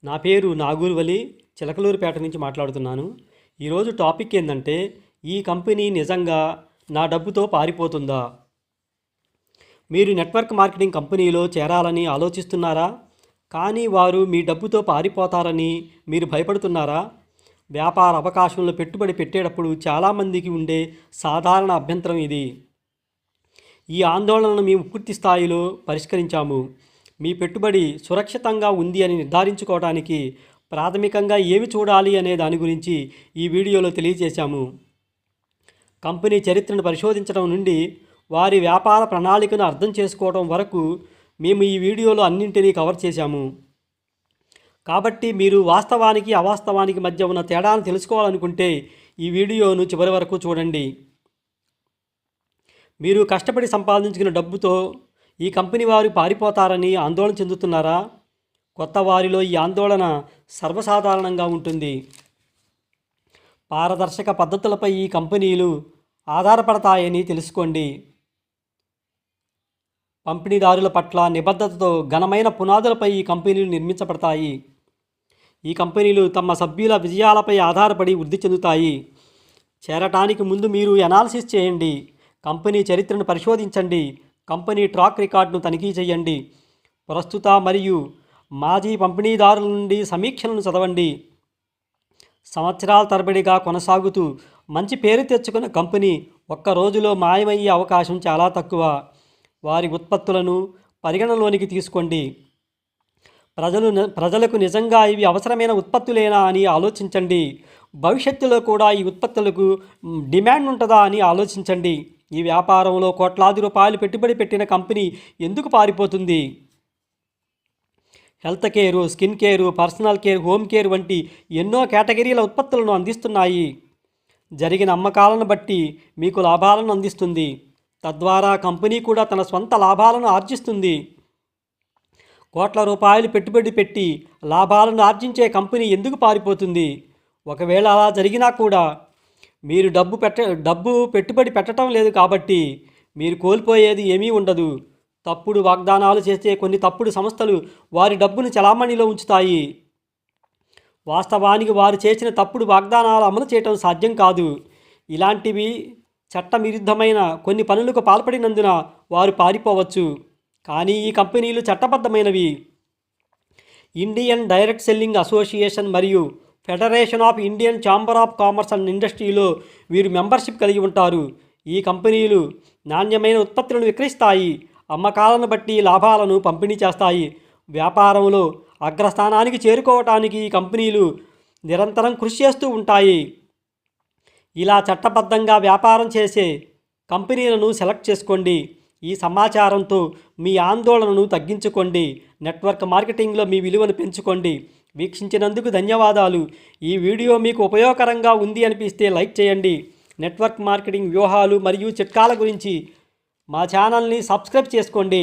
నా పేరు నాగూర్వలి చిలకలూరుపేట నుంచి మాట్లాడుతున్నాను. ఈరోజు టాపిక్ ఏంటంటే, ఈ కంపెనీ నిజంగా నా డబ్బుతో పారిపోతుందా? మీరు నెట్వర్క్ మార్కెటింగ్ కంపెనీలో చేరాలని ఆలోచిస్తున్నారా? కానీ వారు మీ డబ్బుతో పారిపోతారని మీరు భయపడుతున్నారా? వ్యాపార అవకాశంలో పెట్టుబడి పెట్టేటప్పుడు చాలామందికి ఉండే సాధారణ అభ్యంతరం ఇది. ఈ ఆందోళనను మేము పూర్తి స్థాయిలో పరిష్కరించాము. మీ పెట్టుబడి సురక్షితంగా ఉంది అని నిర్ధారించుకోవడానికి ప్రాథమికంగా ఏమి చూడాలి అనే దాని గురించి ఈ వీడియోలో తెలియజేశాము. కంపెనీ చరిత్రను పరిశోధించడం నుండి వారి వ్యాపార ప్రణాళికను అర్థం చేసుకోవడం వరకు మేము ఈ వీడియోలో అన్నింటినీ కవర్ చేశాము. కాబట్టి మీరు వాస్తవానికి అవాస్తవానికి మధ్య ఉన్న తేడాను తెలుసుకోవాలనుకుంటే ఈ వీడియోను చివరి వరకు చూడండి. మీరు కష్టపడి సంపాదించుకున్న డబ్బుతో ఈ కంపెనీ వారు పారిపోతారని ఆందోళన చెందుతున్నారా? కొత్త వారిలో ఈ ఆందోళన సర్వసాధారణంగా ఉంటుంది. పారదర్శక పద్ధతులపై ఈ కంపెనీలు ఆధారపడతాయని తెలుసుకోండి. పంపిణీదారుల పట్ల నిబద్ధతతో ఘనమైన పునాదులపై ఈ కంపెనీలు నిర్మించబడతాయి. ఈ కంపెనీలు తమ సభ్యుల విజయాలపై ఆధారపడి వృద్ధి చెందుతాయి. చేరటానికి ముందు మీరు అనాలిసిస్ చేయండి. కంపెనీ చరిత్రను పరిశోధించండి. కంపెనీ ట్రాక్ రికార్డును తనిఖీ చేయండి. ప్రస్తుత మరియు మాజీ పంపిణీదారుల నుండి సమీక్షలను చదవండి. సంవత్సరాల తరబడిగా కొనసాగుతూ మంచి పేరు తెచ్చుకున్న కంపెనీ ఒక్క రోజులో మాయమయ్యే అవకాశం చాలా తక్కువ. వారి ఉత్పత్తులను పరిగణలోనికి తీసుకోండి. ప్రజలకు నిజంగా ఇవి అవసరమైన ఉత్పత్తులేనా అని ఆలోచించండి. భవిష్యత్తులో కూడా ఈ ఉత్పత్తులకు డిమాండ్ ఉంటుందా అని ఆలోచించండి. ఈ వ్యాపారంలో కోట్లాది రూపాయలు పెట్టుబడి పెట్టిన కంపెనీ ఎందుకు పారిపోతుంది? Health care, skin care, personal care, home care వంటి ఎన్నో కేటగిరీల ఉత్పత్తులను అందిస్తున్నాయి. జరిగిన అమ్మకాలను బట్టి మీకు లాభాలను అందిస్తుంది. తద్వారా కంపెనీ కూడా తన స్వంత లాభాలను ఆర్జిస్తుంది. కోట్ల రూపాయలు పెట్టుబడి పెట్టి లాభాలను ఆర్జించే కంపెనీ ఎందుకు పారిపోతుంది? ఒకవేళ అలా జరిగినా కూడా మీరు డబ్బు పెట్టుబడి పెట్టడం లేదు కాబట్టి మీరు కోల్పోయేది ఏమీ ఉండదు. తప్పుడు వాగ్దానాలు చేసే కొన్ని తప్పుడు సంస్థలు వారి డబ్బును చలామణిలో ఉంచుతాయి. వాస్తవానికి వారు చేసిన తప్పుడు వాగ్దానాలు అమలు చేయడం సాధ్యం కాదు. ఇలాంటివి చట్టవిరుద్ధమైన కొన్ని పనులకు పాల్పడినందున వారు పారిపోవచ్చు. కానీ ఈ కంపెనీలు చట్టబద్ధమైనవి. ఇండియన్ డైరెక్ట్ సెల్లింగ్ అసోసియేషన్ మరియు federation of Indian chamber of commerce and ఇండస్ట్రీలో వీరు మెంబర్షిప్ కలిగి ఉంటారు. ఈ కంపెనీలు నాణ్యమైన ఉత్పత్తులను విక్రయిస్తాయి. అమ్మకాలను బట్టి లాభాలను పంపిణీ చేస్తాయి. వ్యాపారంలో అగ్రస్థానానికి చేరుకోవటానికి ఈ కంపెనీలు నిరంతరం కృషి చేస్తూ ఉంటాయి. ఇలా చట్టబద్ధంగా వ్యాపారం చేసే కంపెనీలను సెలెక్ట్ చేసుకోండి. ఈ సమాచారంతో మీ ఆందోళనను తగ్గించుకోండి. నెట్వర్క్ మార్కెటింగ్లో మీ విలువను పెంచుకోండి. వీక్షించినందుకు ధన్యవాదాలు. ఈ వీడియో మీకు ఉపయోగకరంగా ఉంది అనిపిస్తే లైక్ చేయండి. నెట్వర్క్ మార్కెటింగ్ వ్యూహాలు మరియు చిట్కాల గురించి మా ఛానల్ని సబ్స్క్రైబ్ చేసుకోండి.